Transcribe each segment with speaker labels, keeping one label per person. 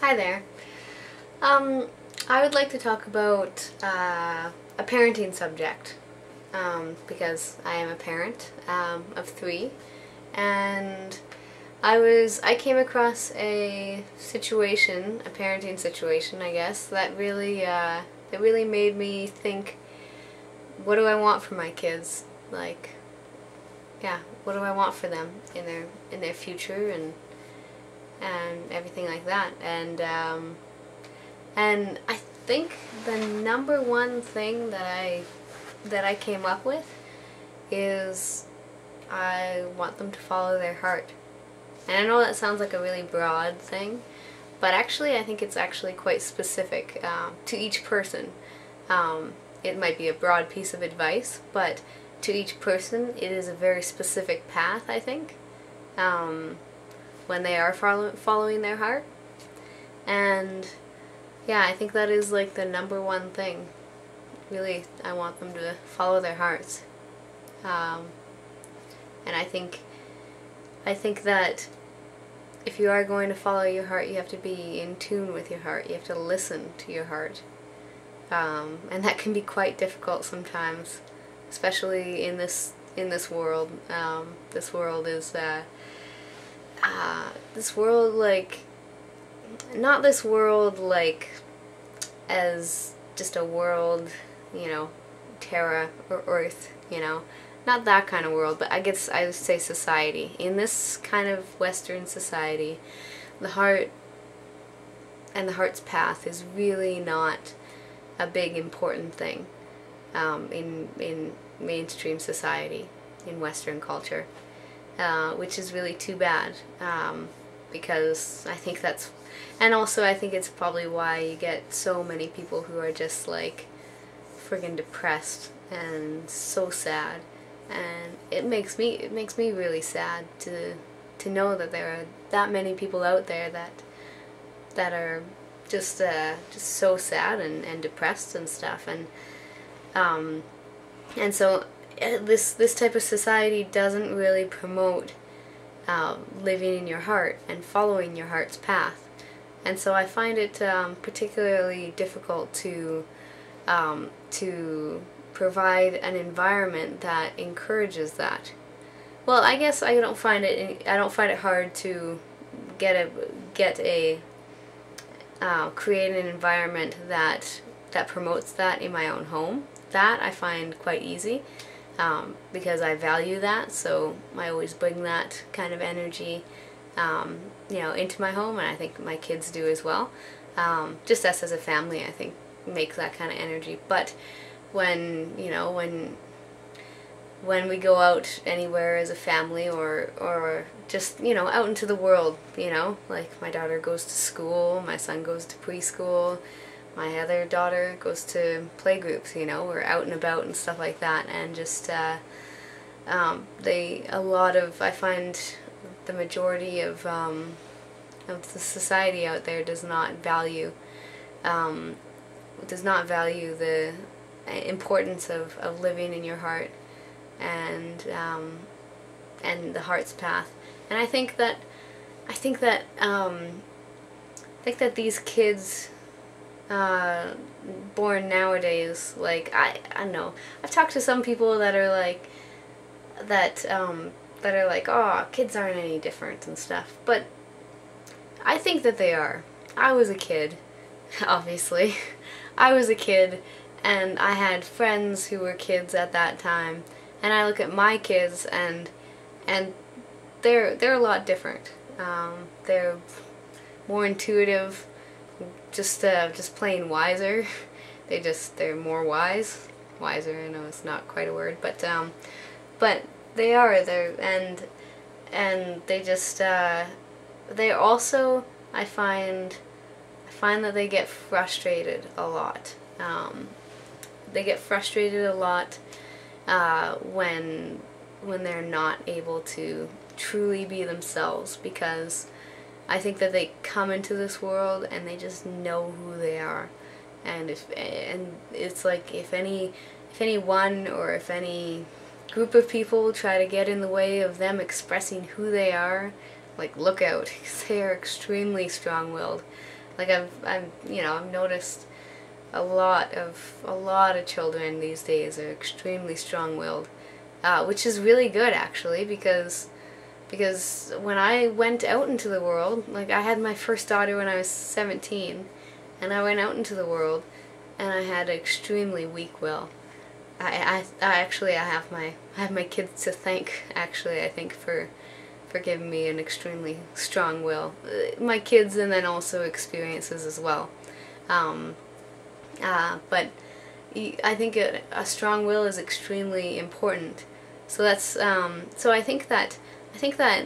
Speaker 1: Hi there. I would like to talk about a parenting subject because I am a parent of three, and I came across a situation, a parenting situation, I guess, that really made me think, what do I want for my kids? Like, yeah, what do I want for them in their future and everything like that. And I think the number one thing that I came up with is I want them to follow their heart. And I know that sounds like a really broad thing, but actually I think it's actually quite specific to each person. It might be a broad piece of advice, but to each person it is a very specific path, I think, when they are following their heart. And yeah, I think that is like the number one thing. Really, I want them to follow their hearts. And I think that if you are going to follow your heart, you have to be in tune with your heart. You have to listen to your heart. And that can be quite difficult sometimes, especially in this world. This world is this world, like, not this world like as just a world, you know, Terra or Earth, you know, not that kind of world, but I guess I would say society. In this kind of Western society, the heart and the heart's path is really not a big important thing in mainstream society, in Western culture, which is really too bad, because I think that's, and also I think it's probably why you get so many people who are just like friggin' depressed and so sad. And it makes me really sad to know that there are that many people out there that are just so sad and depressed and stuff. And so this type of society doesn't really promote living in your heart and following your heart's path. And so I find it particularly difficult to provide an environment that encourages that. Well, I guess I don't find it hard to create an environment that promotes that in my own home. That I find quite easy, because I value that, so I always bring that kind of energy, you know, into my home, and I think my kids do as well. Just us as a family, I think, make that kind of energy. But when we go out anywhere as a family, or just, you know, out into the world, you know, like my daughter goes to school, my son goes to preschool, my other daughter goes to playgroups, you know, we're out and about and stuff like that, and just I find the majority of the society out there does not value the importance of living in your heart and the heart's path. And I think that these kids born nowadays, like, I don't know, I've talked to some people that are like oh, kids aren't any different and stuff, but I think that they are. I was a kid, obviously. I was a kid, and I had friends who were kids at that time, and I look at my kids, and they're a lot different. They're more intuitive, just plain wiser. They're more wise. Wiser, I know it's not quite a word, but they are. And they just they also, I find that they get frustrated a lot. They get frustrated a lot when they're not able to truly be themselves, because I think that they come into this world and they just know who they are, and it's like if any one or if any group of people try to get in the way of them expressing who they are, like, look out, because they are extremely strong-willed. Like I've noticed a lot of children these days are extremely strong-willed, which is really good actually, because when I went out into the world, like I had my first daughter when I was 17, and I went out into the world, and I had extremely weak will. I have my kids to thank, actually, I think, for giving me an extremely strong will. My kids, and then also experiences as well. But I think a strong will is extremely important. So that's so I think that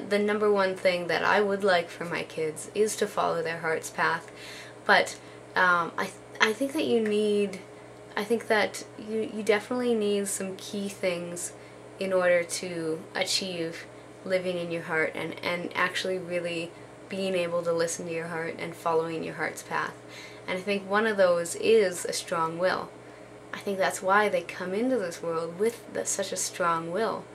Speaker 1: the number one thing that I would like for my kids is to follow their heart's path. But I think that you definitely need some key things in order to achieve living in your heart and actually really being able to listen to your heart and following your heart's path. And I think one of those is a strong will. I think that's why they come into this world with such a strong will.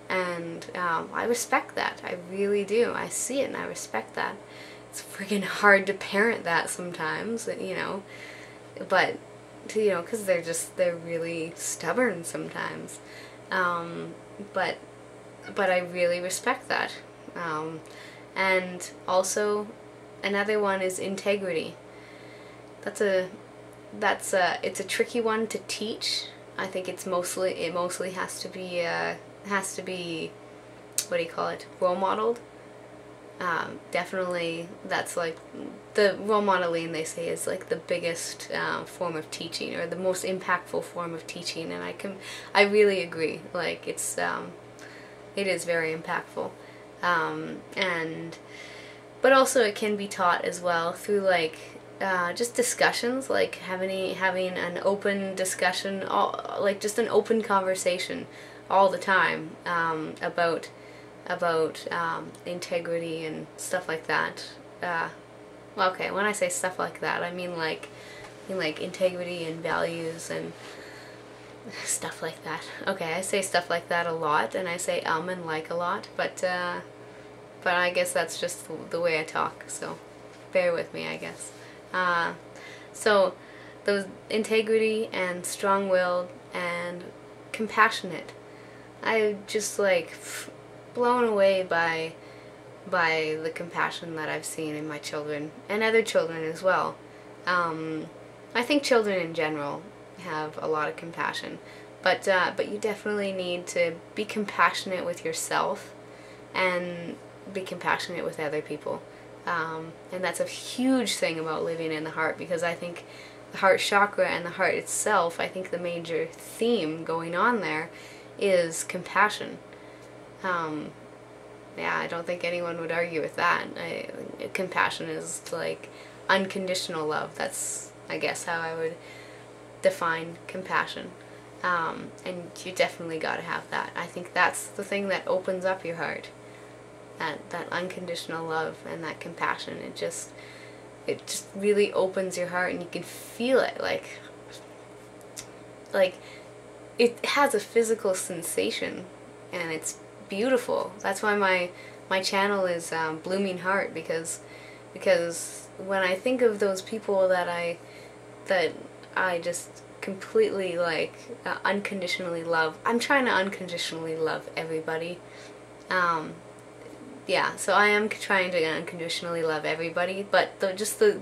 Speaker 1: And I respect that. I really do. I see it and I respect that. It's freaking hard to parent that sometimes, you know. But, you know, because they're really stubborn sometimes. But I really respect that. And also, another one is integrity. It's a tricky one to teach. I think it mostly has to be what do you call it, role modeled. Definitely, that's like the role modeling, they say, is like the biggest form of teaching, or the most impactful form of teaching, and I really agree. Like it is very impactful, but also it can be taught as well through like just discussions, like having an open discussion, like just an open conversation all the time about integrity and stuff like that. Well, okay, when I say stuff like that, I mean like integrity and values and stuff like that. Okay, I say stuff like that a lot, and I say and like a lot, but I guess that's just the way I talk, so bear with me, I guess. So those integrity and strong-willed and compassionate, I just like blown away by the compassion that I've seen in my children and other children as well. I think children in general have a lot of compassion, but you definitely need to be compassionate with yourself and be compassionate with other people. And that's a huge thing about living in the heart, because I think the heart chakra and the heart itself, I think the major theme going on there is compassion. Yeah, I don't think anyone would argue with that. Compassion is like unconditional love. That's, I guess, how I would define compassion. And you definitely got to have that. I think that's the thing that opens up your heart. That unconditional love and that compassion. It just really opens your heart, and you can feel it. Like it has a physical sensation, and it's beautiful. That's why my channel is Blooming Heart, because when I think of those people that I just completely like unconditionally love, I'm trying to unconditionally love everybody. Yeah, so I am trying to unconditionally love everybody, but the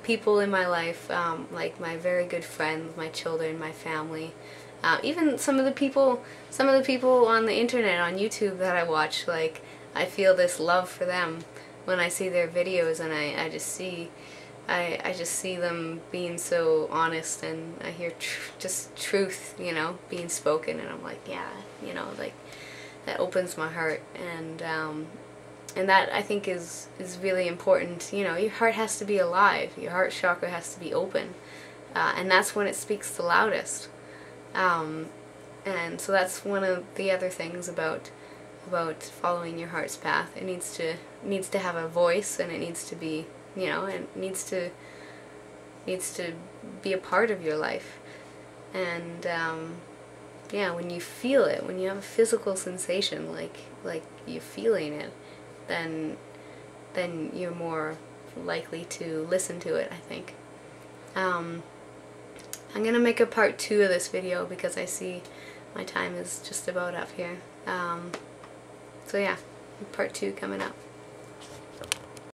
Speaker 1: people in my life, like my very good friends, my children, my family, even some of the people on the internet, on YouTube that I watch, like I feel this love for them when I see their videos, and I just see them being so honest, and I hear just truth, you know, being spoken, and I'm like, yeah, you know, like that opens my heart, and that I think is really important. You know, your heart has to be alive, your heart chakra has to be open, and that's when it speaks the loudest. And so that's one of the other things about following your heart's path. It needs to have a voice, and it needs to be, you know, it needs to be a part of your life. And yeah, when you feel it, when you have a physical sensation, like you're feeling it, then you're more likely to listen to it, I think. I'm gonna make a part 2 of this video because I see my time is just about up here. So yeah, part 2 coming up.